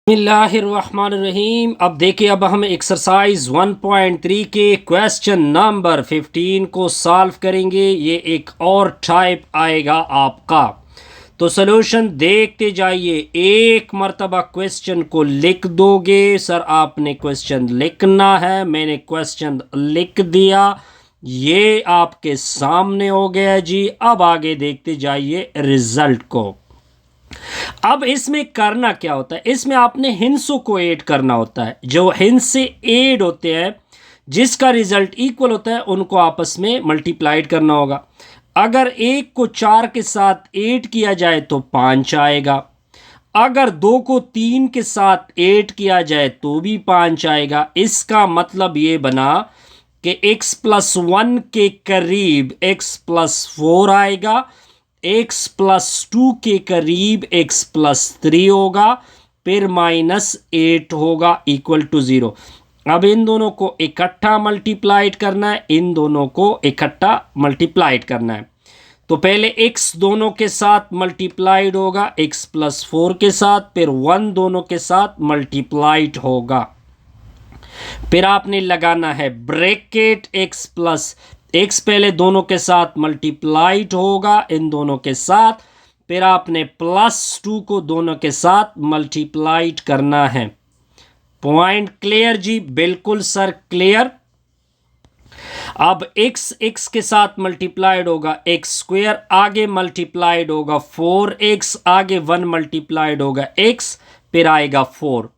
बिस्मिल्लाहिर्रहमानिर्रहीम। अब देखिए, अब हम एक्सरसाइज 1.3 के क्वेश्चन नंबर 15 को सॉल्व करेंगे। ये एक और टाइप आएगा आपका, तो सॉल्यूशन देखते जाइए। एक मर्तबा क्वेश्चन को लिख दोगे। सर आपने क्वेश्चन लिखना है, मैंने क्वेश्चन लिख दिया, ये आपके सामने हो गया जी। अब आगे देखते जाइए रिजल्ट को। अब इसमें करना क्या होता है, इसमें आपने हिंसों को ऐड करना होता है। जो हिंस से ऐड होते हैं, जिसका रिजल्ट इक्वल होता है, उनको आपस में मल्टीप्लाइड करना होगा। अगर एक को 4 के साथ ऐड किया जाए तो 5 आएगा। अगर 2 को 3 के साथ ऐड किया जाए तो भी 5 आएगा। इसका मतलब ये बना कि x+1 के करीब x+4 आएगा, x+2 के करीब x+3 होगा, फिर -8 होगा इक्वल टू 0। अब इन दोनों को इकट्ठा मल्टीप्लाइड करना है, इन दोनों को इकट्ठा मल्टीप्लाइड करना है। तो पहले x दोनों के साथ मल्टीप्लाइड होगा x+4 के साथ, फिर 1 दोनों के साथ मल्टीप्लाइड होगा। फिर आपने लगाना है ब्रैकेट x पहले दोनों के साथ मल्टीप्लाइड होगा इन दोनों के साथ, फिर आपने +2 को दोनों के साथ मल्टीप्लाइड करना है। पॉइंट क्लियर जी? बिल्कुल सर क्लियर। अब x के साथ मल्टीप्लाइड होगा, x² आगे मल्टीप्लाइड होगा 4x, आगे 1 मल्टीप्लाइड होगा x, फिर आएगा 4।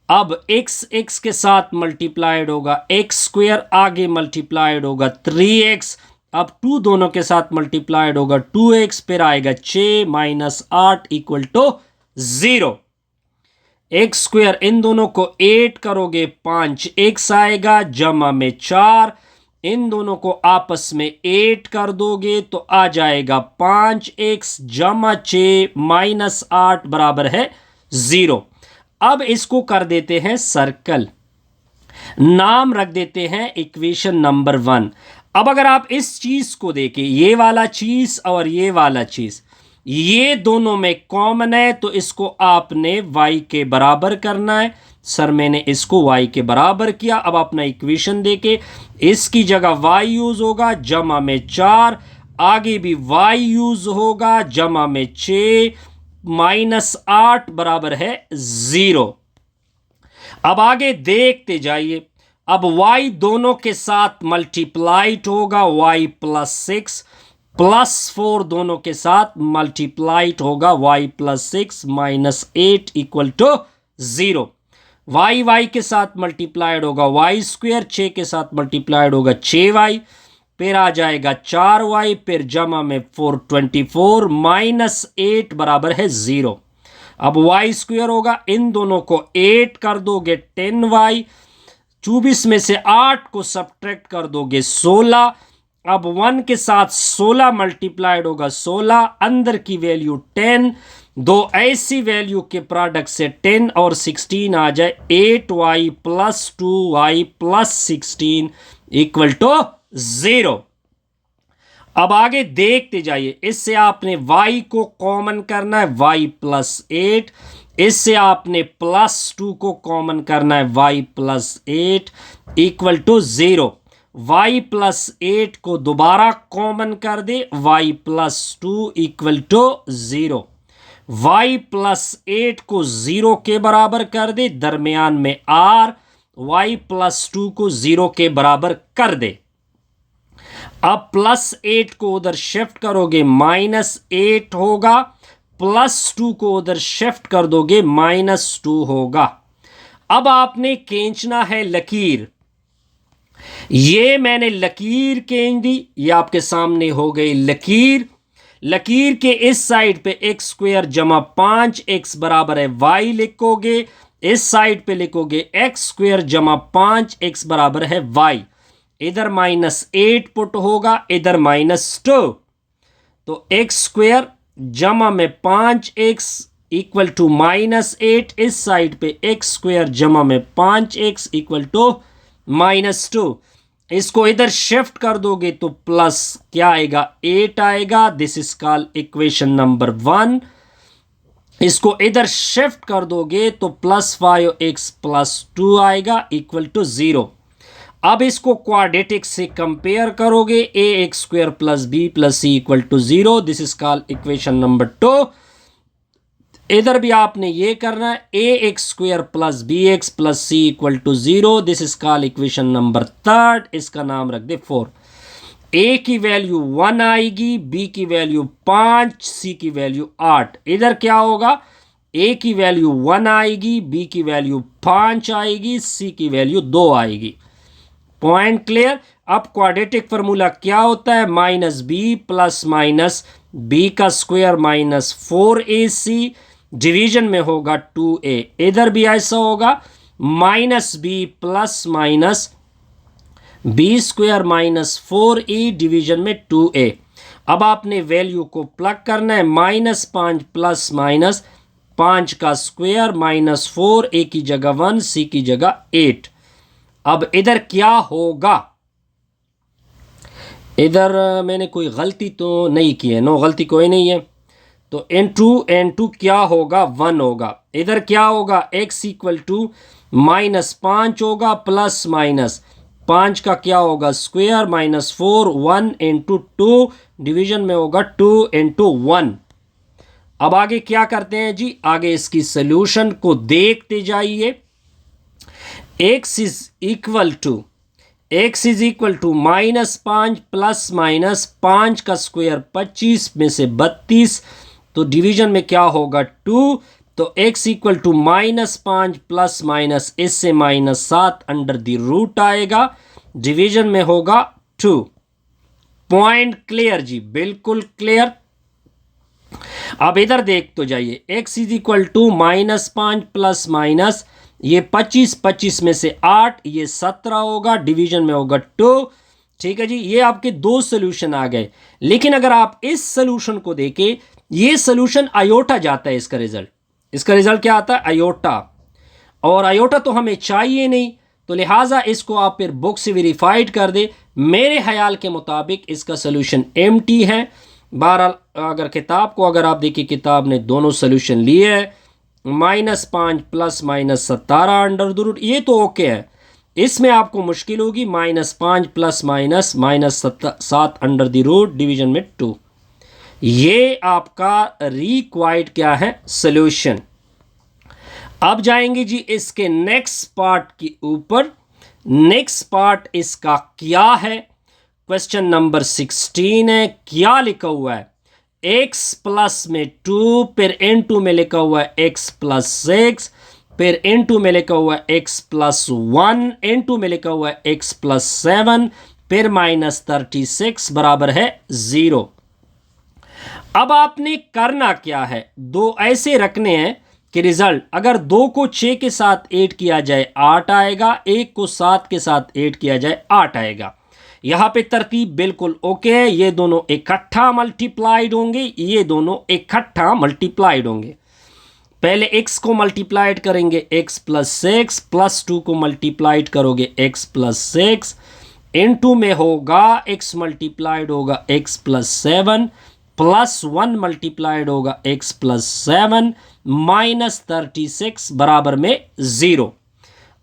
अब x के साथ मल्टीप्लाइड होगा, x² आगे मल्टीप्लाइड होगा 3x, अब 2 दोनों के साथ मल्टीप्लाइड होगा 2x, फिर आएगा 6 - 8 इक्वल टू 0। x² इन दोनों को 8 करोगे 5x आएगा, जमा में 4, इन दोनों को आपस में 8 कर दोगे तो आ जाएगा 5x जमा 6 - 8 बराबर है 0। अब इसको कर देते हैं सर्कल, नाम रख देते हैं इक्वेशन नंबर 1। अब अगर आप इस चीज को देखें, ये वाला चीज और ये वाला चीज, ये दोनों में कॉमन है, तो इसको आपने y के बराबर करना है। सर मैंने इसको y के बराबर किया। अब अपना इक्वेशन देके इसकी जगह y यूज होगा, जमा में 4, आगे भी y यूज होगा, जमा में 6 -8 बराबर है 0। अब आगे देखते जाइए। अब y दोनों के साथ मल्टीप्लाइड होगा, y+6, +4 दोनों के साथ मल्टीप्लाइड होगा, y+6 -8 इक्वल टू 0। y के साथ मल्टीप्लाइड होगा y², 6 के साथ मल्टीप्लाइड होगा 6y, फिर आ जाएगा 4y, फिर जमा में 4 24 -8 बराबर है 0। अब y² होगा, इन दोनों को 8 कर दोगे 10y, 24 में से 8 को सब्ट्रैक्ट कर दोगे 16। अब 1 के साथ 16 मल्टीप्लाइड होगा 16, अंदर की वैल्यू 10, दो ऐसी वैल्यू के प्रोडक्ट से 10 और 16 आ जाए, 8y + 2y + 16 इक्वल टू 0। अब आगे देखते जाइए। इससे आपने y को कॉमन करना है, y+8, इससे आपने +2 को कॉमन करना है, y+8 इक्वल टू 0। y+8 को दोबारा कॉमन कर दे, y+2 इक्वल टू 0। y+8 को 0 के बराबर कर दे, दरमियान में r, y+2 को 0 के बराबर कर दे। अब +8 को उधर शिफ्ट करोगे -8 होगा, +2 को उधर शिफ्ट कर दोगे -2 होगा। अब आपने खींचना है लकीर। ये मैंने लकीर खींच दी, ये आपके सामने हो गई लकीर। लकीर के इस साइड पे x² जमा 5x बराबर है y लिखोगे, इस साइड पे लिखोगे x² जमा 5x बराबर है y, इधर -8 पुट होगा, इधर -2, तो x² जमा में 5x इक्वल टू -8, इस साइड पे x² जमा में 5x इक्वल टू -2। इसको इधर शिफ्ट कर दोगे तो प्लस क्या आएगा, 8 आएगा। This is called equation number 1। इसको इधर शिफ्ट कर दोगे तो +5x+2 आएगा इक्वल टू 0। अब इसको क्वाड्रेटिक से कंपेयर करोगे, ax² + b + c equal to 0, this is called equation number 2। इधर भी आपने ये करना है, ax² + bx + c equal to 0, this is called equation number 3, इसका नाम रख दे 4। a की वैल्यू 1 आएगी, b की वैल्यू 5, c की वैल्यू 8। इधर क्या होगा, a की वैल्यू 1 आएगी, b की वैल्यू 5 आएगी, c की वैल्यू 2 आएगी। Point clear. अब क्वाड्रेटिक फार्मूला क्या होता है, -b ± b² -4ac, डिवीजन में होगा 2a। इधर भी ऐसा होगा, -b ± b² -4e, डिवीजन में 2a। अब आपने वैल्यू को प्लग करना है, -5 ± 5² -4, a की जगह 1, c की जगह 8। अब इधर क्या होगा, इधर मैंने कोई गलती तो नहीं की है, नो गलती कोई नहीं है, तो n2 क्या होगा, 1 होगा। इधर क्या होगा, x = -5 होगा, ±5 का क्या होगा, स्क्वायर -4, 1 × 2, डिवीजन में होगा 2 × 1। अब आगे क्या करते हैं जी, आगे इसकी सॉल्यूशन को देखते जाइए। x इज इक्वल टू -5 ± 5 का स्क्वायर 25 में से 32, तो डिवीजन में क्या होगा 2, तो x = -5 ± इससे -7 अंडर द रूट आएगा, डिवीजन में होगा 2। पॉइंट क्लियर जी, बिल्कुल क्लियर। अब इधर देख तो जाइए, x = -5 ± ये 25 में से 8, ये 17 होगा, डिवीजन में होगा 2। ठीक है जी, ये आपके दो सोल्यूशन आ गए। लेकिन अगर आप इस सोल्यूशन को देखें, ये सोल्यूशन आयोटा जाता है, इसका रिजल्ट क्या आता है, आयोटा। और आयोटा तो हमें चाहिए नहीं, तो लिहाजा इसको आप फिर बुक से वेरीफाइड कर दे। मेरे ख्याल के मुताबिक इसका सोल्यूशन एम्प्टी है। बहरहाल अगर किताब को अगर आप देखिए, किताब ने दोनों सोल्यूशन लिए हैं, -5 ± 17 अंडर द रूट, ये तो ओके है। इसमें आपको मुश्किल होगी, -5 ± -7 अंडर द रूट, डिवीजन में 2। ये आपका रिक्वायर्ड क्या है, सोल्यूशन। अब जाएंगे जी इसके नेक्स्ट पार्ट के ऊपर। नेक्स्ट पार्ट इसका क्या है, क्वेश्चन नंबर 16 है। क्या लिखा हुआ है, x प्लस में 2, फिर n2 में लिखा हुआ है x + 6, फिर n2 में लिखा हुआ है x + 1, n2 में लिखा हुआ है x + 7, फिर -36 बराबर है 0। अब आपने करना क्या है, दो ऐसे रखने हैं कि रिजल्ट अगर 2 को 6 के साथ 8 किया जाए 8 आएगा, 1 को 7 के साथ 8 किया जाए 8 आएगा। यहां पे तरतीब बिल्कुल ओके है, ये दोनों इकट्ठा मल्टीप्लाइड होंगे, ये दोनों इकट्ठा मल्टीप्लाइड होंगे। पहले x को मल्टीप्लाइड करेंगे x + 6, +2 को मल्टीप्लाइड करोगे x + 6, * में होगा x मल्टीप्लाइड होगा x + 7, +1 मल्टीप्लाइड होगा x + 7, -36 बराबर में 0।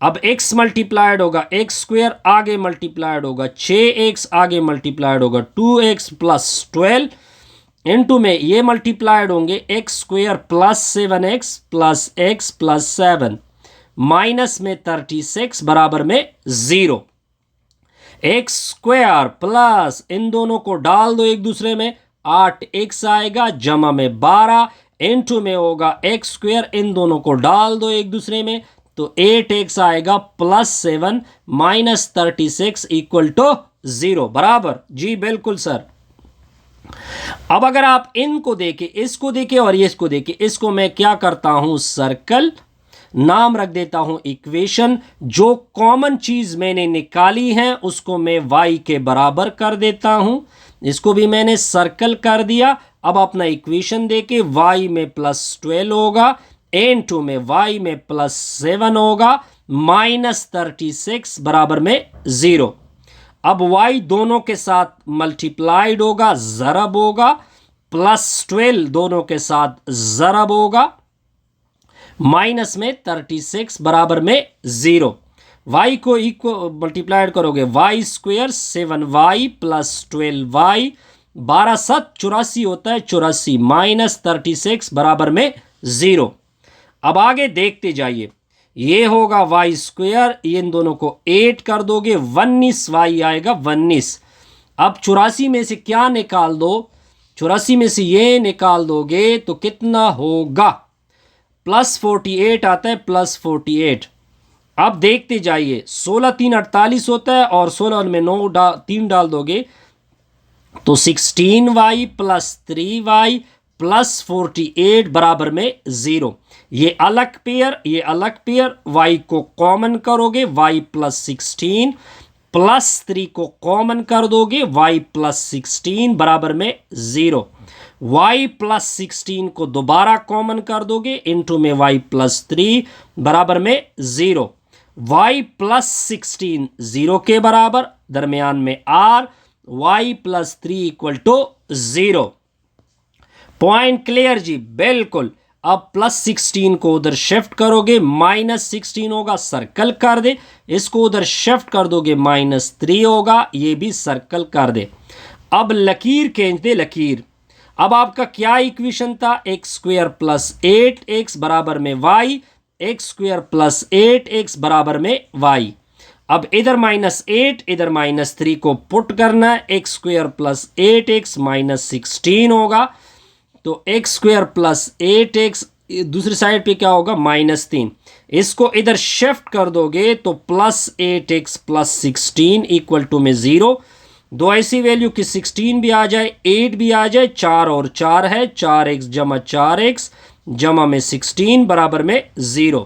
अब x मल्टीप्लाइड होगा x², आगे मल्टीप्लाइड होगा 6x, आगे मल्टीप्लाइड होगा 2x + 12, * में ये मल्टीप्लाइड होंगे x² + 7x + x + 7, माइनस में 36 बराबर में 0। x² प्लस इन दोनों को डाल दो एक दूसरे में, 8x आएगा, जमा में 12, * में होगा x², इन दोनों को डाल दो एक दूसरे में, तो 8x आएगा, +7 -36 = 0 बराबर जी, बिल्कुल सर। अब अगर आप इनको देखें, इसको देखें और ये इसको देखें, इसको मैं क्या करता हूं, सर्कल, नाम रख देता हूं इक्वेशन। जो कॉमन चीज मैंने निकाली है उसको मैं y के बराबर कर देता हूं, इसको भी मैंने सर्कल कर दिया। अब अपना इक्वेशन देके y में +12 होगा, n2 में y में +7 होगा, -36 बराबर में 0। अब y दोनों के साथ मल्टीप्लाइड होगा, ज़रब होगा, +12 दोनों के साथ ज़रब होगा, माइनस में 36 बराबर में 0। y को इक्वल मल्टीप्लाइड करोगे y square 7y plus 12y 12 7 84 होता है 84 माइनस 36 बराबर में 0। अब आगे देखते जाइए, ये होगा वाई स्क्वेयर, इन दोनों को 8 कर दोगे 19 y आएगा 19। अब 84 में से क्या निकाल दो, 84 में से ये निकाल दोगे तो कितना होगा, प्लस 48 आता है प्लस 48। अब देखते जाइए 16 3 48 होता है और 16 में 3 डाल दोगे तो 16y प्लस 3y प्लस 48 बराबर में 0। ये अलग पेयर, ये अलग पेयर, y को कॉमन करोगे y प्लस 16 प्लस 3 को कॉमन कर दोगे y प्लस 16 बराबर में 0। y प्लस 16 को दोबारा कॉमन कर दोगे इनटू में y प्लस 3 बराबर में 0। y प्लस 16 0 के बराबर, दरमियान में r, y plus 3 equal to 0। Point clear जी, बिल्कुल। अब प्लस 16 को उधर शिफ्ट करोगे माइनस 16 होगा, सर्कल कर दे। इसको उधर शिफ्ट कर दोगे माइनस 3 होगा, ये भी सर्कल कर दे। अब लकीर खींच दे, लकीर। अब आपका क्या इक्वेशन था, एक्स स्क्वायर प्लस 8x बराबर में y, x square plus 8x बराबर में y। अब इधर -8 इधर -3 को पुट करना है, x square plus 8x minus 16 होगा, तो एक्स स्क्वायर प्लस 8x दूसरी साइड पे क्या होगा -3। इसको इधर शिफ्ट कर दोगे तो plus 8x plus 16 equal to में 0। दो ऐसी वैल्यू कि 16 भी आ जाए 8 भी आ जाए, 4 और 4 है, 4x जमा 4x जमा में 16 बराबर में 0।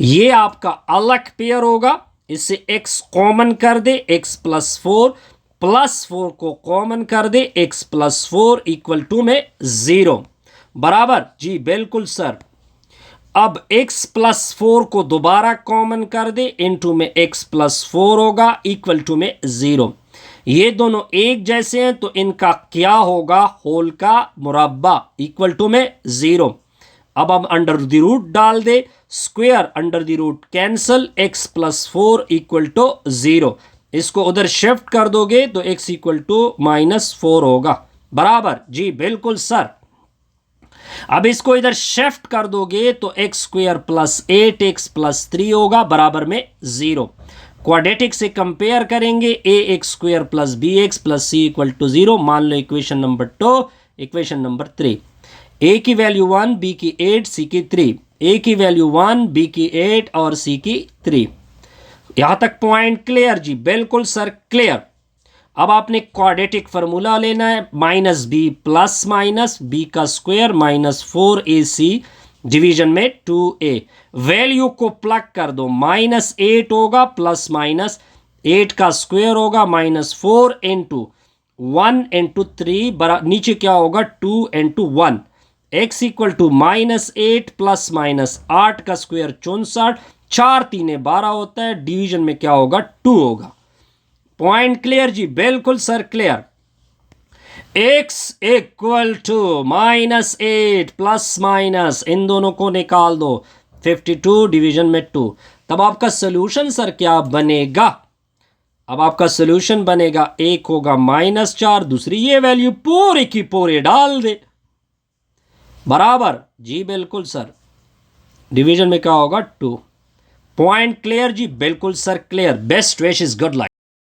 ये आपका अलग पेयर होगा, इससे x कॉमन कर दे, x प्लस 4 प्लस 4 को कॉमन कर दे, x प्लस 4 इक्वल टू में 0 बराबर जी, बिल्कुल सर। अब x प्लस 4 को दोबारा कॉमन कर दे, इनटू में x प्लस 4 होगा इक्वल टू में 0। ये दोनों एक जैसे हैं तो इनका क्या होगा, होल का मुरब्बा इक्वल टू में 0। अब हम अंडर द रूट डाल दे, square under the root cancel, x plus 4 equal to 0। इसको उधर शिफ्ट कर दोगे तो x इक्वल टू -4 होगा, बराबर जी, बिल्कुल सर। अब इसको इधर शिफ्ट कर दोगे तो x square plus 8x plus 3 होगा बराबर में 0। क्वाड्रेटिक से कंपेयर करेंगे, ax square plus bx plus c equal to 0। मान लो equation number 2, equation number 3। a की वैल्यू 1, b की 8, c की 3। a की वैल्यू 1, b की 8 और c की 3। यहां तक पॉइंट क्लियर जी, बिल्कुल सर, क्लियर। अब आपने क्वाड्रेटिक फार्मूला लेना है, -b प्लस माइनस b का स्क्वायर -4ac डिवीजन में 2a। वैल्यू को प्लग कर दो, -8 होगा प्लस माइनस 8 का स्क्वायर होगा -4 इंटू 1 इंटू 3 नीचे क्या होगा 2 into 1। x equal to -8 plus minus 8 का स्क्वायर 64, 4 3 12 होता है, डिवीजन में क्या होगा 2 होगा। पॉइंट क्लियर जी, बिल्कुल sir, clear. x equal to -8 plus minus, इन दोनों को निकाल दो, 52 डिवीजन में 2। तब आपका सोल्यूशन सर क्या बनेगा, अब आपका सोल्यूशन बनेगा, एक होगा -4, दूसरी ये वैल्यू पूरे की पूरे डाल दे, बराबर जी, बिल्कुल सर। डिवीजन में क्या होगा 2। पॉइंट क्लियर जी, बिल्कुल sir, clear. Best wishes, good luck.